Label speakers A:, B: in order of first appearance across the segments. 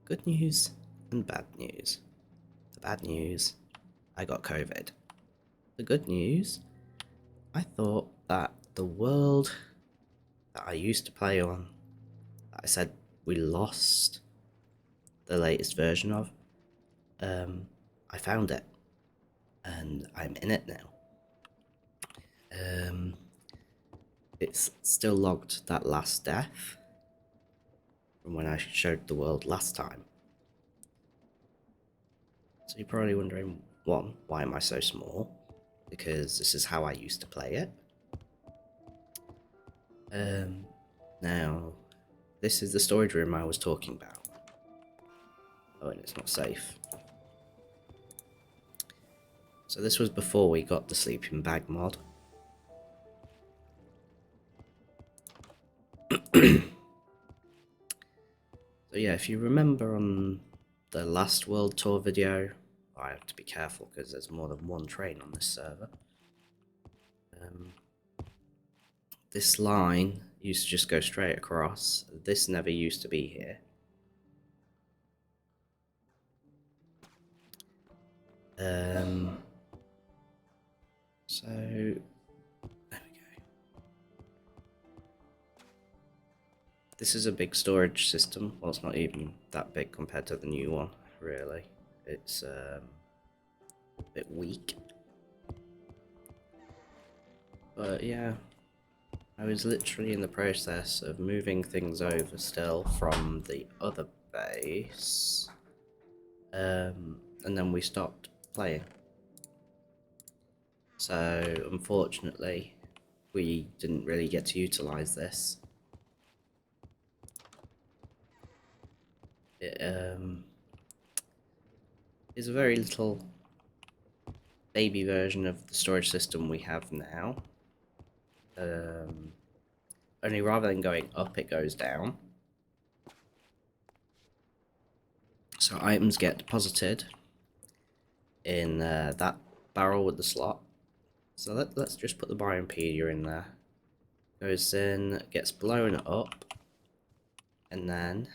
A: Good news and bad news. The bad news, I got COVID. The good news, I thought that the world that I used to play on, that I said we lost the latest version of, I found it. And I'm in it now. It's still logged that last death from when I showed the world last time. So you're probably wondering, one, why am I so small? Because this is how I used to play it. Now, this is the storage room I was talking about. Oh, and it's not safe. So this was before we got the sleeping bag mod. So yeah, if you remember on the last world tour video, I have to be careful because there's more than one train on this server. This line used to just go straight across. This never used to be here. So there we go. This is a big storage system. Well, it's not even that big compared to the new one, really. It's a bit weak. But yeah, I was literally in the process of moving things over still from the other base. And then we stopped playing. So unfortunately, we didn't really get to utilize this. It is a very little baby version of the storage system we have now. Only rather than going up, it goes down. So items get deposited in that barrel with the slot. So let's just put the Biopedia in there. Goes in, gets blown up, and then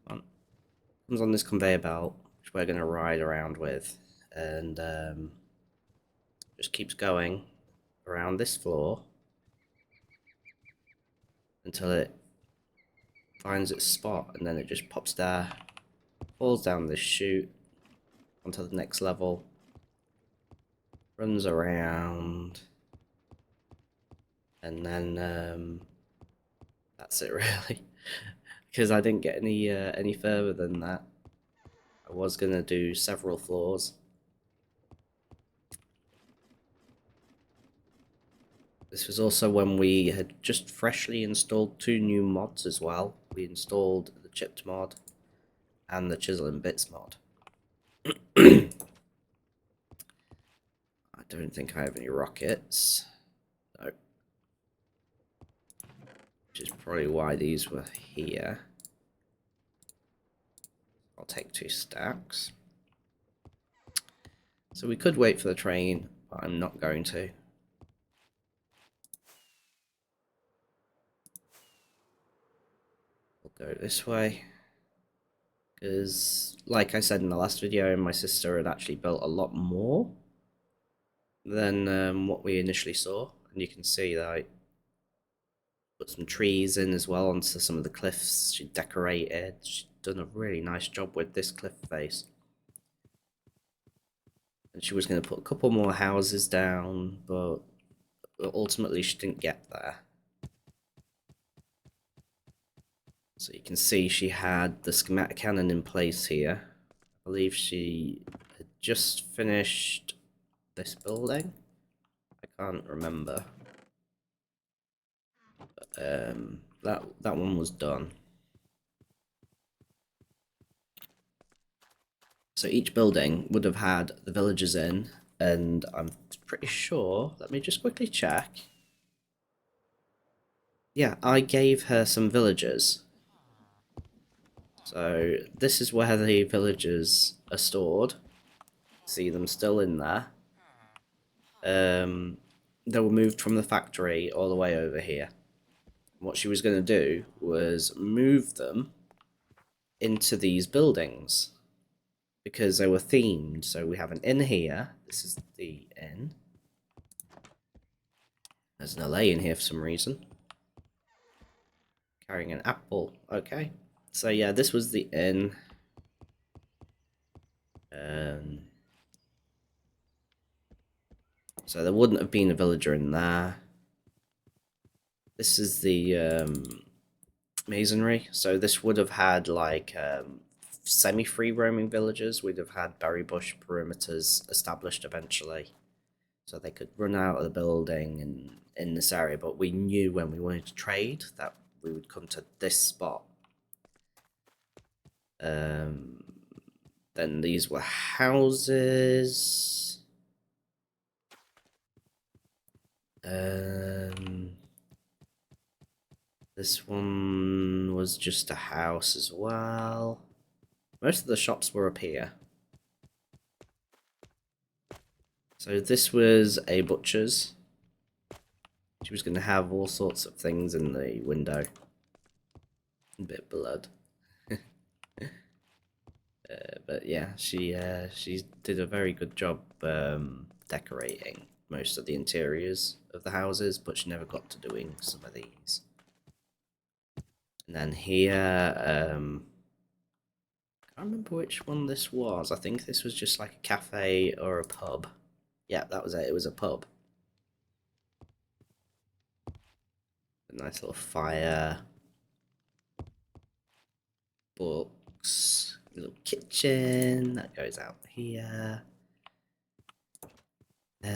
A: comes on this conveyor belt, which we're going to ride around with, and just keeps going around this floor until it finds its spot, and then it just pops there, falls down this chute onto the next level, runs around, and then that's it really. Because I didn't get any further than that. I was gonna do several floors. This was also when we had just freshly installed 2 new mods as well. We installed the Chipped mod and the Chisel and Bits mod. I don't think I have any rockets. No. Which is probably why these were here. I'll take 2 stacks. So we could wait for the train, but I'm not going to. We'll go this way. Because, like I said in the last video, my sister had actually built a lot more than what we initially saw. And you can see that I put some trees in as well onto some of the cliffs. She decorated. She's done a really nice job with this cliff face. And she was going to put a couple more houses down, but ultimately she didn't get there. So you can see she had the schematic cannon in place here. I believe she had just finished this building. I can't remember. But, that one was done. So each building would have had the villagers in, and I'm pretty sure, let me just quickly check. Yeah, I gave her some villagers. So this is where the villagers are stored. See them still in there. They were moved from the factory all the way over here. What she was going to do was move them into these buildings because they were themed. So we have an inn here. This is the inn. There's an LA in here for some reason. Carrying an apple. Okay. So yeah, this was the inn. So there wouldn't have been a villager in there. This is the masonry. So this would have had like semi-free roaming villagers. We'd have had berry bush perimeters established eventually, so they could run out of the building and in this area. But we knew when we wanted to trade that we would come to this spot. Then these were houses. This one was just a house as well. Most of the shops were up here. So this was a butcher's. She was going to have all sorts of things in the window. A bit of blood. But yeah, she did a very good job decorating most of the interiors of the houses, but she never got to doing some of these. And then here, I can't remember which one this was. I think this was just like a cafe or a pub. Yeah, that was it. It was a pub. A nice little fire. Books. A little kitchen that goes out here. What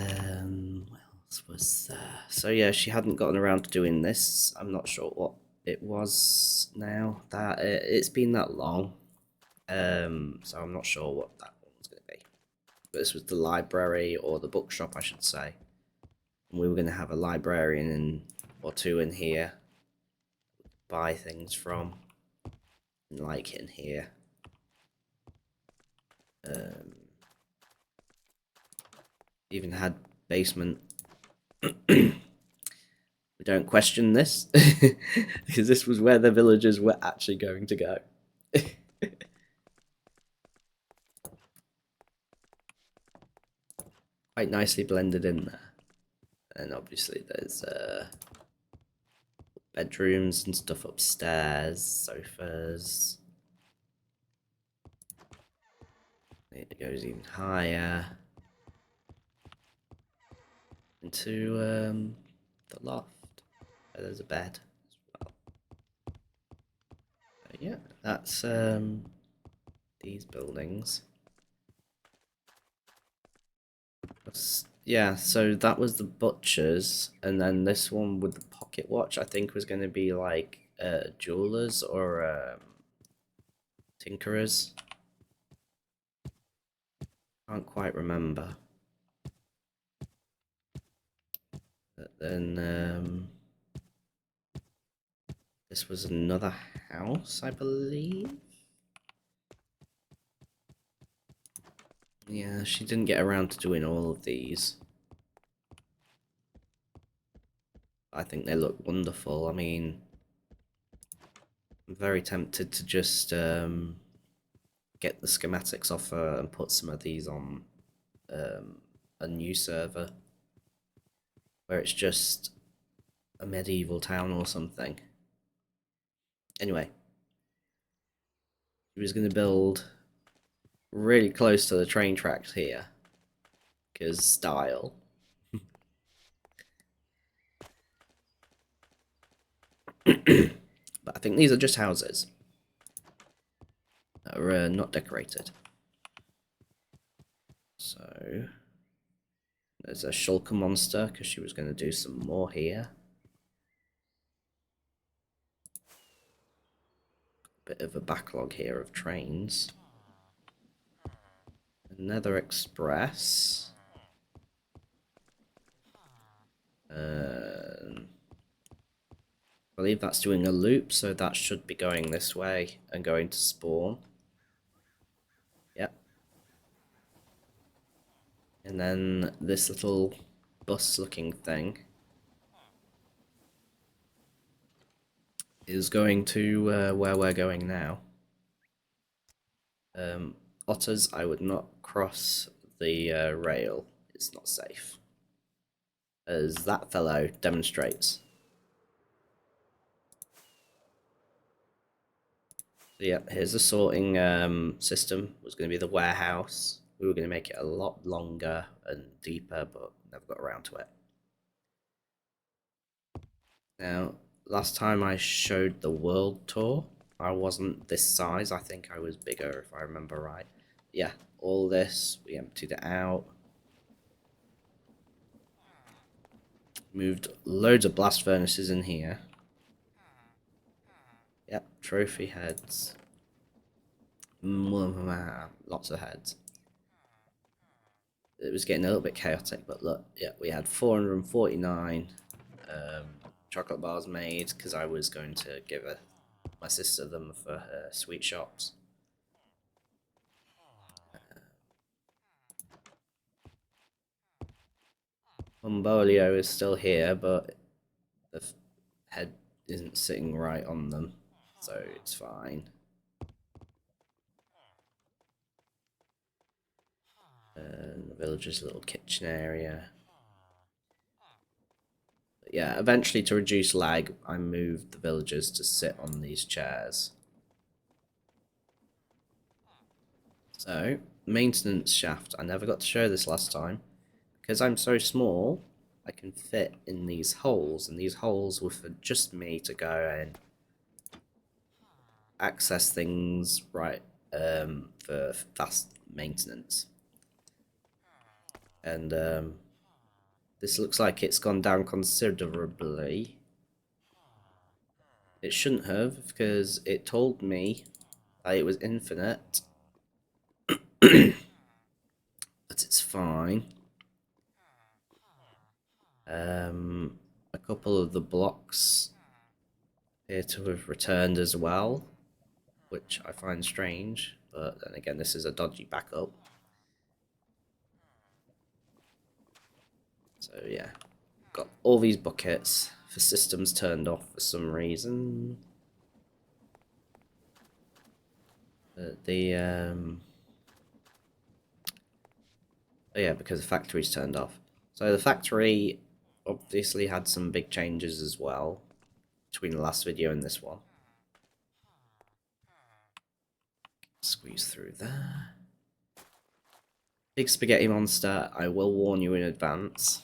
A: else was there? So yeah, she hadn't gotten around to doing this. I'm not sure what it was now. That it's been that long. So I'm not sure what that one's going to be. But this was the library, or the bookshop, I should say. And we were going to have a librarian or two in here. Buy things from. Like in here. Even had basement. We don't question this. Because this was where the villagers were actually going to go. Quite nicely blended in there. And obviously there's bedrooms and stuff upstairs, sofas. It goes even higher into the loft. There's a bed as well. Yeah, that's these buildings. Yeah, so that was the butchers, and then this one with the pocket watch, I think, was going to be like jewelers or tinkerers. Can't quite remember. But then this was another house, I believe. Yeah, she didn't get around to doing all of these. I think they look wonderful. I mean, I'm very tempted to just get the schematics off her and put some of these on a new server where it's just a medieval town or something. Anyway, he was going to build really close to the train tracks here because style. But I think these are just houses that are not decorated. So there's a shulker monster because she was going to do some more here. Bit of a backlog here of trains. Another express. I believe that's doing a loop, so that should be going this way and going to spawn. Yep. And then this little bus-looking thing is going to where we're going now. Otters, I would not cross the rail. It's not safe, as that fellow demonstrates. So yeah, here's the sorting system. It was going to be the warehouse. We were going to make it a lot longer and deeper, but never got around to it. Now, last time I showed the world tour, I wasn't this size. I think I was bigger, if I remember right. Yeah, all this, we emptied it out. Moved loads of blast furnaces in here. Yep, trophy heads. Lots of heads. It was getting a little bit chaotic, but look, yeah, we had 449 chocolate bars made because I was going to give my sister them for her sweet shops. Umbolio is still here, but the head isn't sitting right on them, so it's fine. The village's little kitchen area. But yeah, eventually to reduce lag, I moved the villagers to sit on these chairs. So, maintenance shaft. I never got to show this last time. Because I'm so small, I can fit in these holes, and these holes were for just me to go and access things right for fast maintenance. And this looks like it's gone down considerably. It shouldn't have, because it told me that it was infinite. But it's fine. A couple of the blocks appear to have returned as well, which I find strange, but then again, this is a dodgy backup. So yeah, got all these buckets for systems turned off for some reason. Oh yeah, because the factory's turned off. So the factory obviously had some big changes as well between the last video and this one. Squeeze through there. Big spaghetti monster, I will warn you in advance.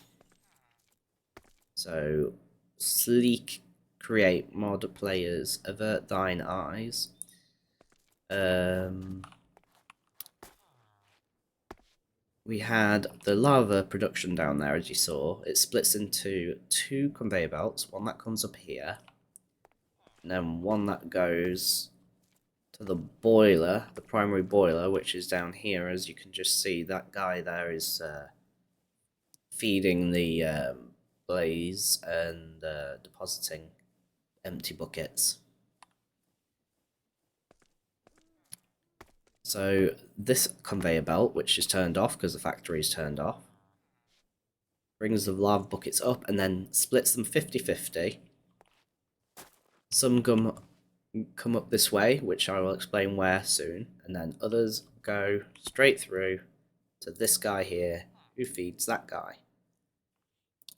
A: So, sleek, create, mod players, avert thine eyes. We had the lava production down there, as you saw. It splits into two conveyor belts, one that comes up here, and then one that goes to the boiler, the primary boiler, which is down here. As you can just see, that guy there is feeding the blaze and depositing empty buckets. So this conveyor belt, which is turned off because the factory is turned off, brings the lava buckets up and then splits them 50-50. Some come up this way, which I will explain where soon, and then others go straight through to this guy here, who feeds that guy.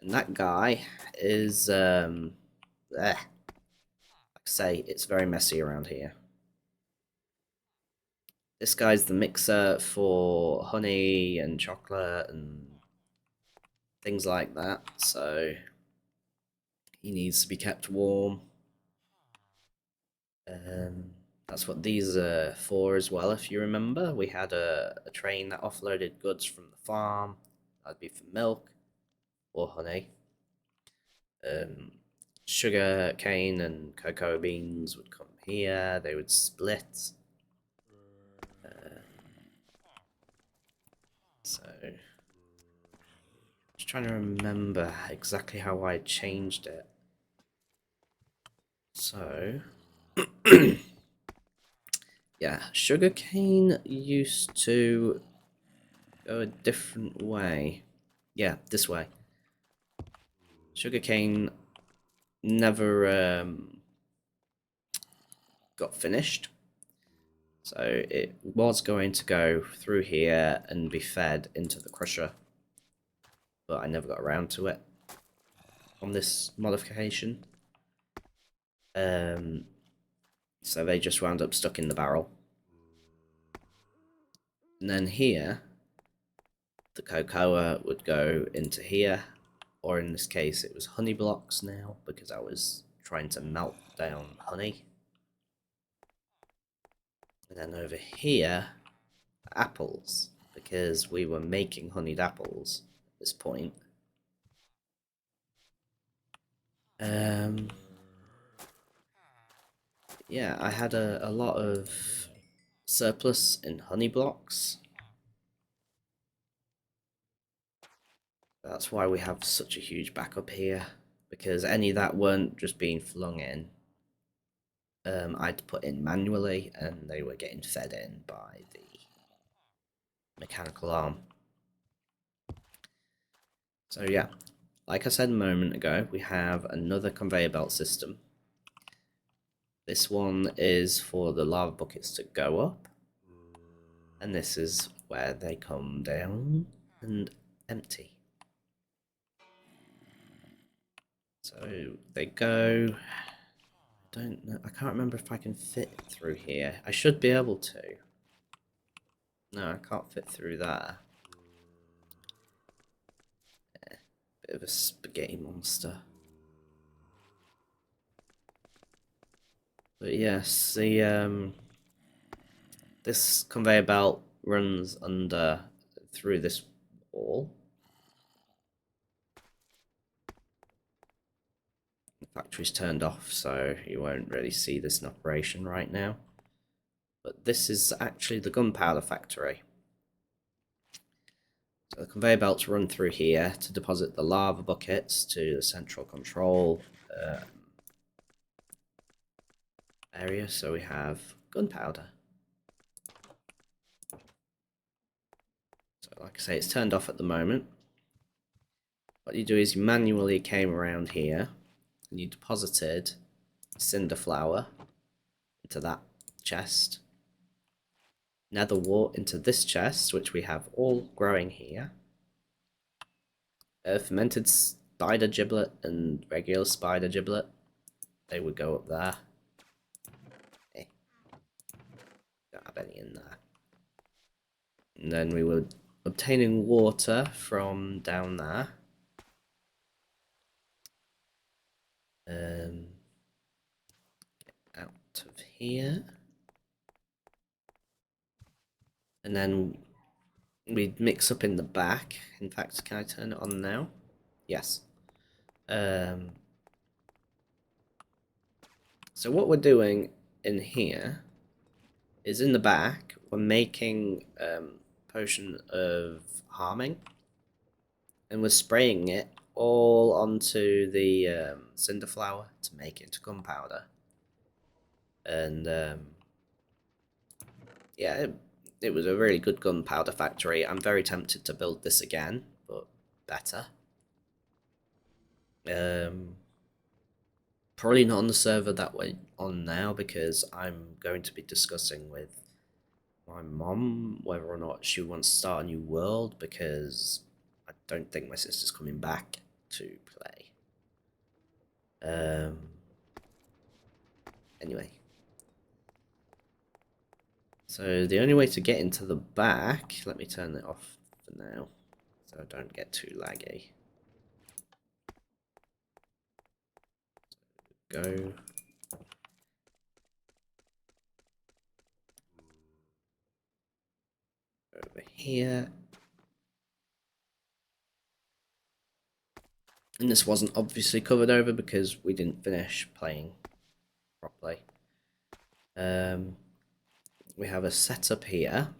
A: And that guy is, like I say, it's very messy around here. This guy's the mixer for honey and chocolate and things like that, so he needs to be kept warm. That's what these are for as well, if you remember. We had a train that offloaded goods from the farm. That'd be for milk or honey. Sugar cane and cocoa beans would come here. They would split. So, just trying to remember exactly how I changed it. So, yeah, sugarcane used to go a different way. Yeah, this way. Sugarcane never got finished. So it was going to go through here and be fed into the crusher, but I never got around to it on this modification. So they just wound up stuck in the barrel. And then here, the cocoa would go into here, or in this case it was honey blocks now, because I was trying to melt down honey. And then over here, apples, because we were making honeyed apples at this point. Yeah, I had a lot of surplus in honey blocks. That's why we have such a huge backup here, because any that weren't just being flung in, I'd put in manually, and they were getting fed in by the mechanical arm. So yeah, like I said a moment ago, we have another conveyor belt system. This one is for the lava buckets to go up, and this is where they come down and empty. So they go, don't know, I can't remember if I can fit through here. I should be able to. No, I can't fit through there. Bit of a spaghetti monster. But yes, the this conveyor belt runs under through this wall. The factory's turned off, so you won't really see this in operation right now. But this is actually the gunpowder factory. So the conveyor belts run through here to deposit the lava buckets to the central control area. So we have gunpowder. So like I say, it's turned off at the moment. What you do is you manually came around here and you deposited cinder flour into that chest, nether wart into this chest, which we have all growing here, fermented spider giblet and regular spider giblet, they would go up there. Don't have any in there. And then we were obtaining water from down there. Get out of here. And then we'd mix up in the back. In fact, can I turn it on now? Yes. So what we're doing in here is in the back, we're making potion of harming, and we're spraying it all onto the cinder flour to make it into gunpowder. And yeah, it was a really good gunpowder factory. I'm very tempted to build this again, but better. Probably not on the server that we're on now, because I'm going to be discussing with my mom whether or not she wants to start a new world, because I don't think my sister's coming back to play. Anyway. So the only way to get into the back, let me turn it off for now, so I don't get too laggy. Go. Over here. And this wasn't obviously covered over because we didn't finish playing properly. We have a setup here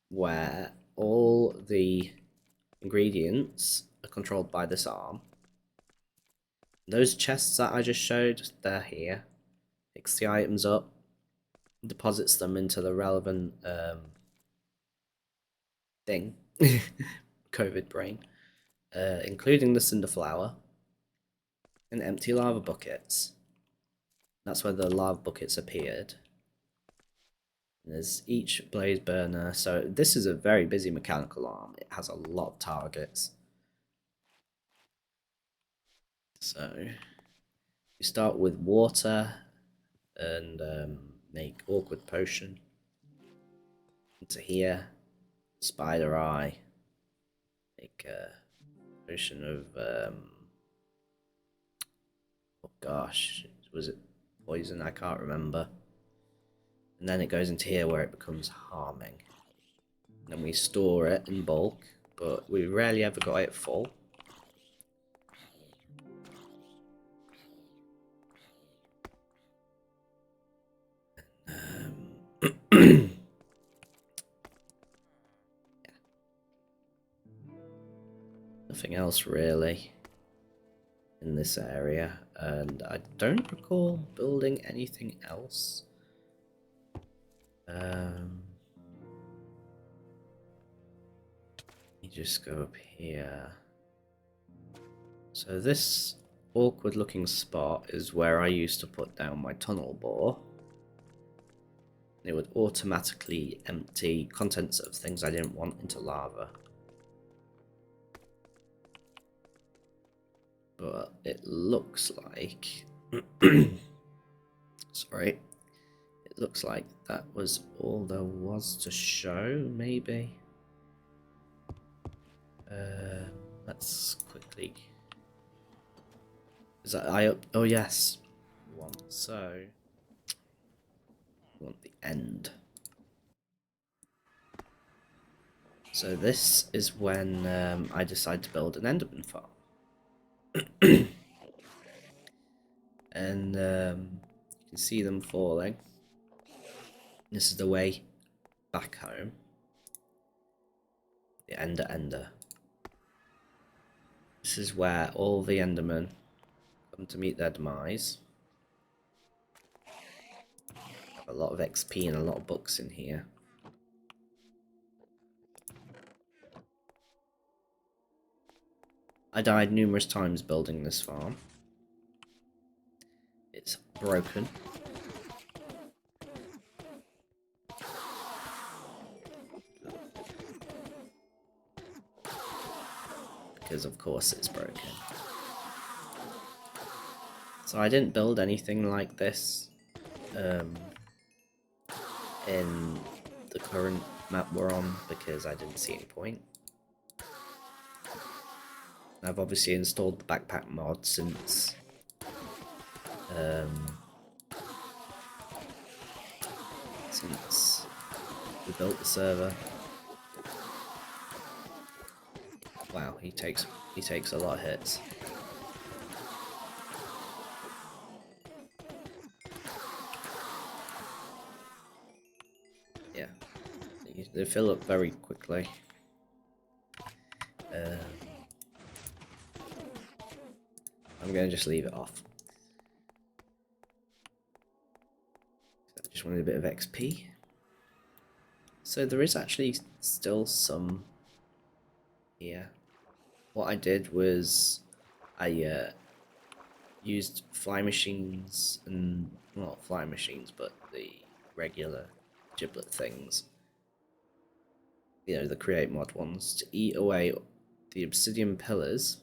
A: where all the ingredients are controlled by this arm. Those chests that I just showed, they're here. Picks the items up, deposits them into the relevant thing, COVID brain, including the cinder flour and empty lava buckets. That's where the lava buckets appeared. There's each blaze burner. So this is a very busy mechanical arm. It has a lot of targets. So you start with water and make awkward potion. Into here, spider eye. Make a potion of oh gosh, was it poison? I can't remember. And then it goes into here where it becomes harming. Then we store it in bulk, but we rarely ever got it full. Nothing else really in this area, and I don't recall building anything else. You just go up here. So this awkward looking spot is where I used to put down my tunnel bore. It would automatically empty contents of things I didn't want into lava. But it looks like sorry, it looks like that was all there was to show, maybe. Let's quickly, is that I up? Oh yes, so we want the end. So this is when I decide to build an Enderman farm. And you can see them falling. This is the way back home. The Ender. This is where all the Endermen come to meet their demise. A lot of XP and a lot of books in here. I died numerous times building this farm. It's broken. Because of course it's broken. So I didn't build anything like this in the current map we're on because I didn't see any point. I've obviously installed the backpack mod since we built the server. Wow, he takes a lot of hits. Yeah, they fill up very quickly. I'm gonna just leave it off. I just wanted a bit of XP. So there is actually still some here. What I did was I used fly machines, and not fly machines, but the regular giblet things. You know, the create mod ones, to eat away the obsidian pillars,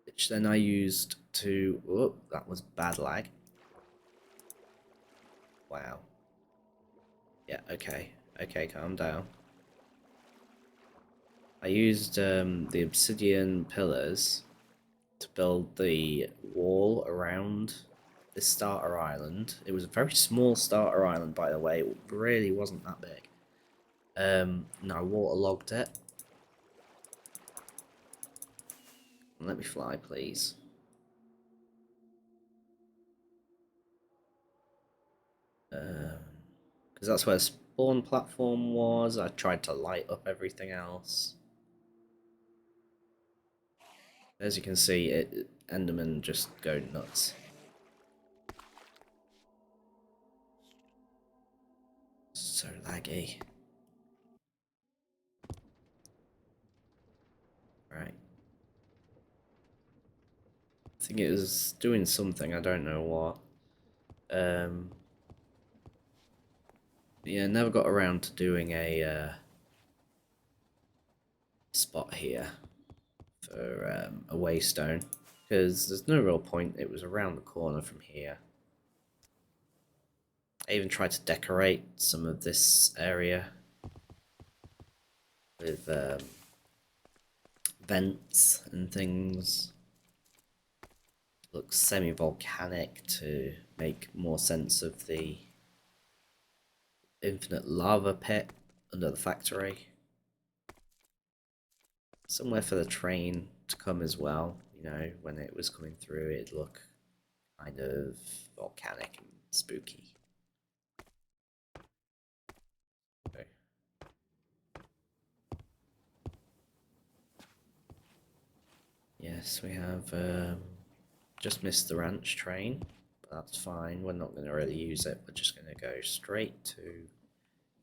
A: which then I used to. Oh, that was bad lag. Wow. Yeah, okay. Okay, calm down. I used the obsidian pillars to build the wall around this starter island. It was a very small starter island, by the way. It really wasn't that big. And I waterlogged it. Let me fly, please. Because that's where the spawn platform was. I tried to light up everything else. As you can see, Enderman just go nuts. So laggy. Right. I think it was doing something, I don't know what. Yeah, never got around to doing a spot here for a waystone, because there's no real point. It was around the corner from here. I even tried to decorate some of this area with vents and things. Looks semi-volcanic to make more sense of the infinite lava pit under the factory. Somewhere for the train to come as well. You know, when it was coming through, it'd look kind of volcanic and spooky. Okay. Yes, we have just missed the ranch train, but that's fine. We're not going to really use it. We're just going to go straight to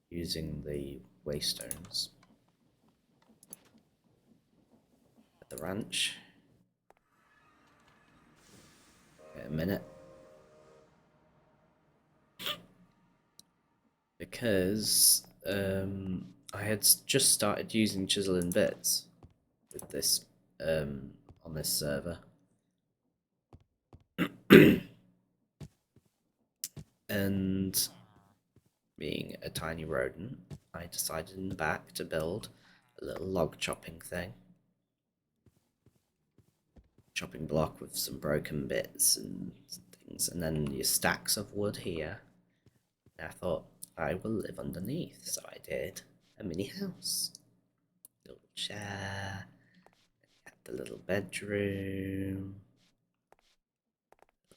A: using the waystones at the ranch. Wait a minute. Because I had just started using chisel and bits with this on this server. And being a tiny rodent, I decided in the back to build a little log chopping thing. Chopping block with some broken bits and things, and then your stacks of wood here. And I thought I will live underneath, so I did a mini house. Little chair, the little bedroom,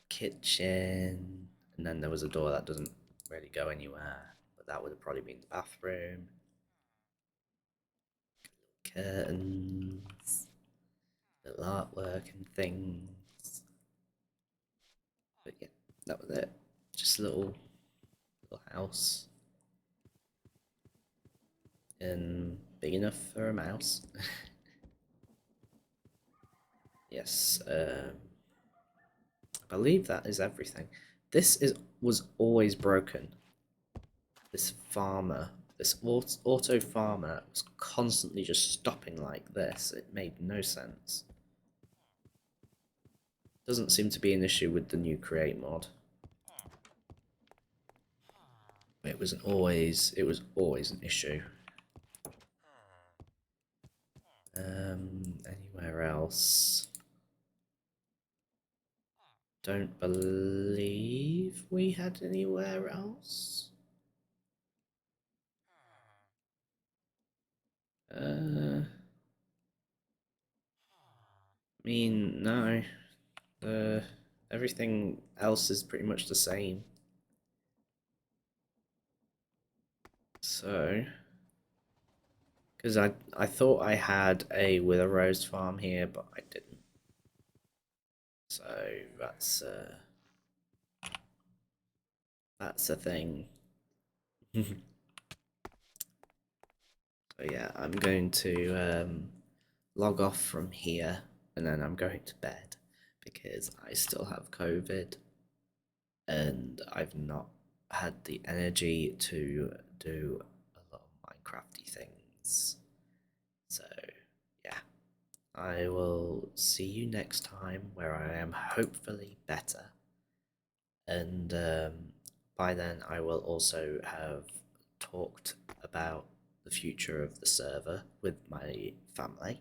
A: kitchen, and then there was a door that doesn't really go anywhere, but that would have probably been the bathroom. Curtains, little artwork and things. But yeah, that was it. Just a little house. And big enough for a mouse. Yes, I believe that is everything. This was always broken. This farmer, this auto farmer was constantly just stopping like this. It made no sense. Doesn't seem to be an issue with the new create mod. It was always an issue. Anywhere else? Don't believe we had anywhere else. I mean, no. Everything else is pretty much the same. So, because I thought I had a Wither Rose farm here, but I didn't. So that's a thing. So yeah, I'm going to log off from here, and then I'm going to bed because I still have COVID, and I've not had the energy to do a lot of Minecrafty things. So yeah, I will see you next time where I am hopefully better, and by then I will also have talked about the future of the server with my family,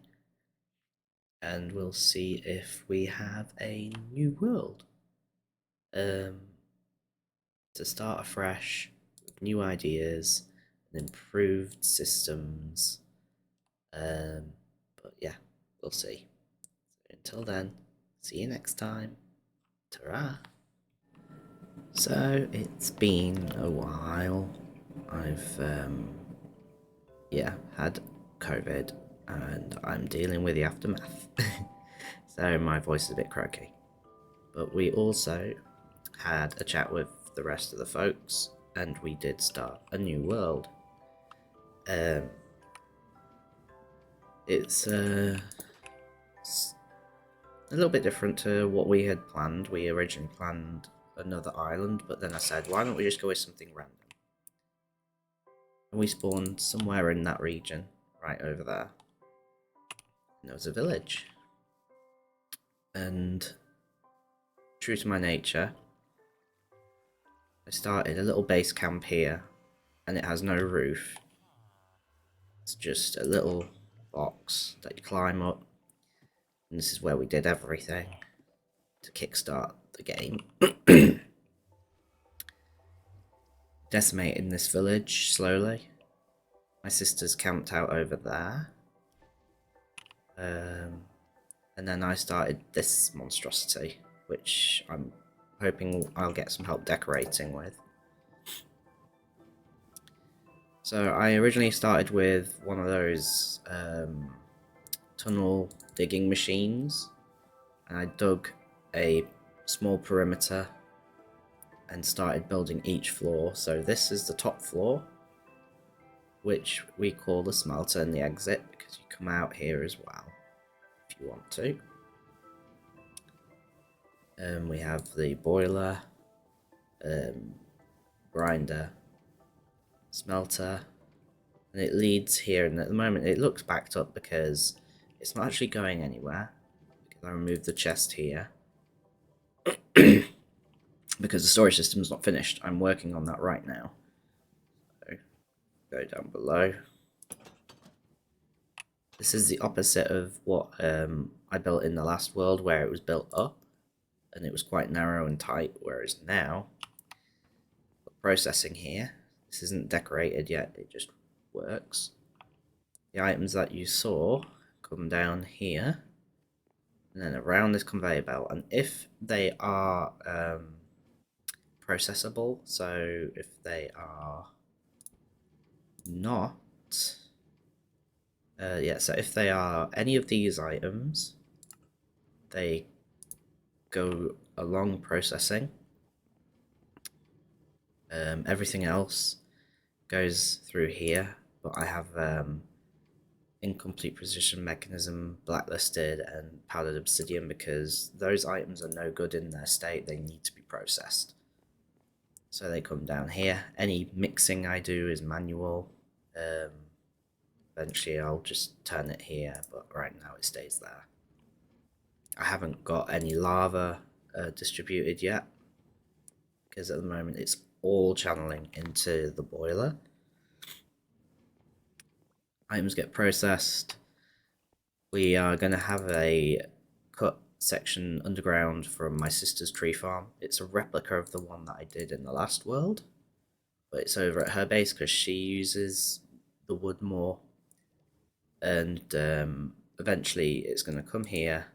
A: and we'll see if we have a new world to start afresh with new ideas and improved systems. But yeah, we'll see. Until then, see you next time. Ta-ra! So it's been a while. I've yeah, had COVID and I'm dealing with the aftermath. So my voice is a bit croaky. But we also had a chat with the rest of the folks and we did start a new world. It's a little bit different to what we had planned. We originally planned another island, but then I said, why don't we just go with something random? And we spawned somewhere in that region, right over there. And there was a village. And true to my nature, I started a little base camp here, and it has no roof. It's just a little box that you climb up, and this is where we did everything to kickstart the game. Decimating this village slowly. My sister's camped out over there. And then I started this monstrosity, which I'm hoping I'll get some help decorating with. So I originally started with one of those tunnel digging machines, and I dug a small perimeter and started building each floor. So this is the top floor, which we call the smelter and the exit, because you come out here as well if you want to. We have the boiler, grinder, smelter, and it leads here, and at the moment it looks backed up because it's not actually going anywhere, because I removed the chest here because the storage system is not finished. I'm working on that right now. So go down below. This is the opposite of what I built in the last world, where it was built up and it was quite narrow and tight, whereas now processing here, this isn't decorated yet, it just works. The items that you saw come down here and then around this conveyor belt, and if they are processable, so if they are not so if they are any of these items, they go along processing. Everything else goes through here, but I have incomplete precision mechanism blacklisted and powdered obsidian because those items are no good in their state. They need to be processed. So they come down here. Any mixing I do is manual. Eventually I'll just turn it here, but right now it stays there. I haven't got any lava distributed yet, because at the moment it's all channeling into the boiler. Items get processed. We are going to have a cut section underground from my sister's tree farm. It's a replica of the one that I did in the last world, but it's over at her base because she uses the wood more. And eventually it's going to come here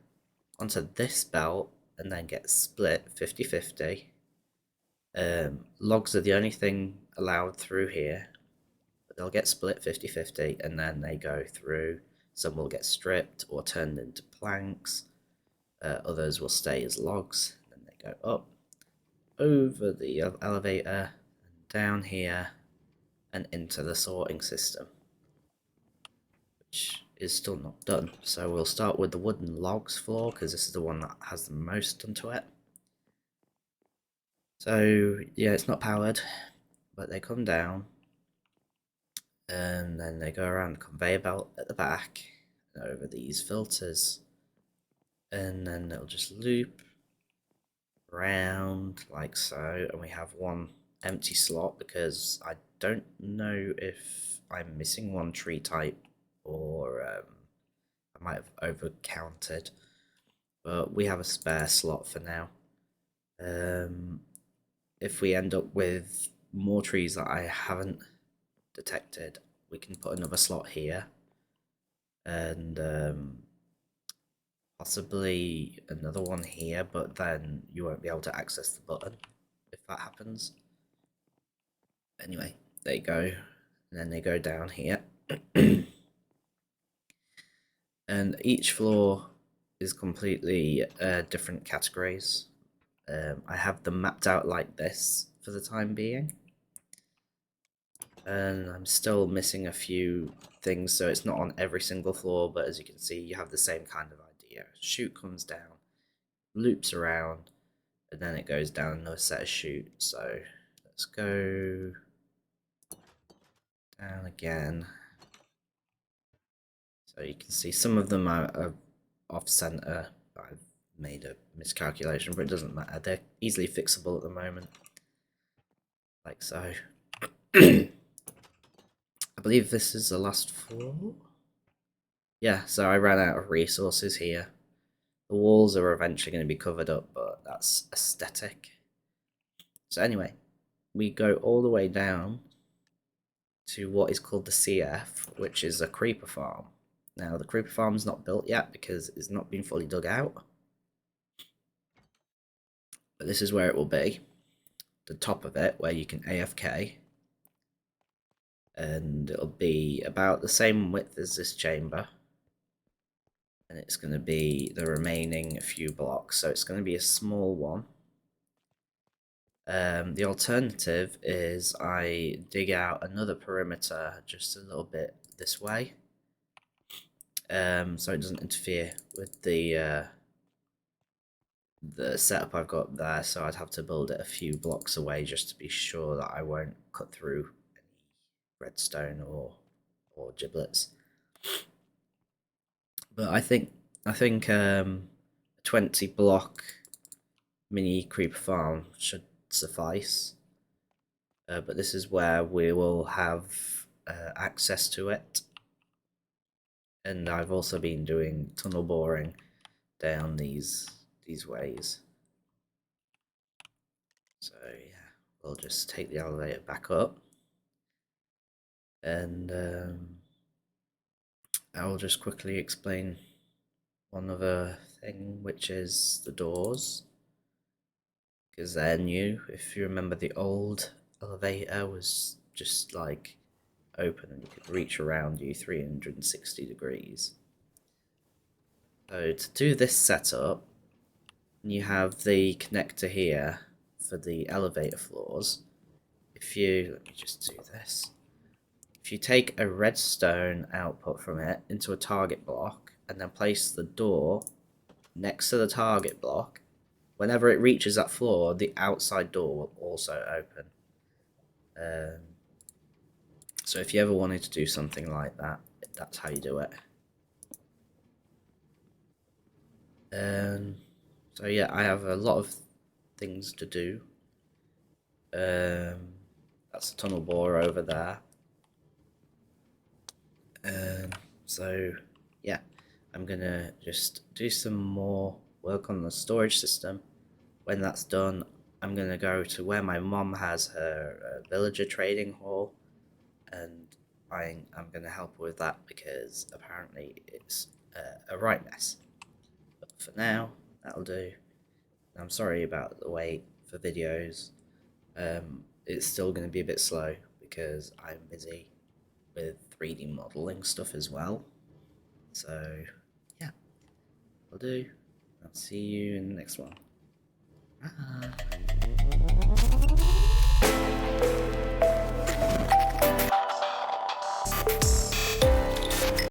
A: onto this belt and then get split 50-50. Logs are the only thing allowed through here, but they'll get split 50-50 and then they go through. Some will get stripped or turned into planks, others will stay as logs, then they go up over the elevator and down here and into the sorting system, which is still not done. So we'll start with the wooden logs floor because this is the one that has the most done to it. So yeah, it's not powered, but they come down and then they go around the conveyor belt at the back and over these filters, and then it'll just loop around like so, and we have one empty slot because I don't know if I'm missing one tree type or I might have over counted, but we have a spare slot for now. If we end up with more trees that I haven't detected, we can put another slot here and possibly another one here, but then you won't be able to access the button if that happens. Anyway, there you go, and then they go down here. And each floor is completely different categories. I have them mapped out like this for the time being, and I'm still missing a few things, so it's not on every single floor, but as you can see you have the same kind of idea. Chute comes down, loops around, and then it goes down another set of chutes. So let's go down again. So you can see some of them are off center. I've made a miscalculation, but it doesn't matter. They're easily fixable at the moment, like so. I believe this is the last floor. Yeah, so I ran out of resources here. The walls are eventually going to be covered up, but that's aesthetic. So anyway, we go all the way down to what is called the CF, which is a creeper farm. Now, the creeper farm's not built yet because it's not been fully dug out. But this is where it will be. The top of it, where you can AFK. And it'll be about the same width as this chamber. And it's going to be the remaining few blocks, so it's going to be a small one. The alternative is I dig out another perimeter just a little bit this way, so it doesn't interfere with the setup I've got there. So I'd have to build it a few blocks away just to be sure that I won't cut through any redstone or giblets. But I think 20 block mini creeper farm should suffice. But this is where we will have access to it. And I've also been doing tunnel boring down these ways. So yeah, we'll just take the elevator back up. And I'll just quickly explain one other thing, which is the doors. Because they're new. If you remember, the old elevator was just like open and you could reach around you 360 degrees. So to do this setup, you have the connector here for the elevator floors. If you, let me just do this. If you take a redstone output from it into a target block and then place the door next to the target block, whenever it reaches that floor, the outside door will also open. So if you ever wanted to do something like that, that's how you do it. So yeah, I have a lot of things to do. That's a tunnel bore over there. So yeah, I'm gonna just do some more work on the storage system. When that's done, I'm gonna go to where my mom has her villager trading hall, and I'm gonna help her with that because apparently it's a right mess. But for now, that'll do. I'm sorry about the wait for videos. It's still going to be a bit slow because I'm busy with 3D modeling stuff as well. So, yeah, will do. I'll see you in the next one.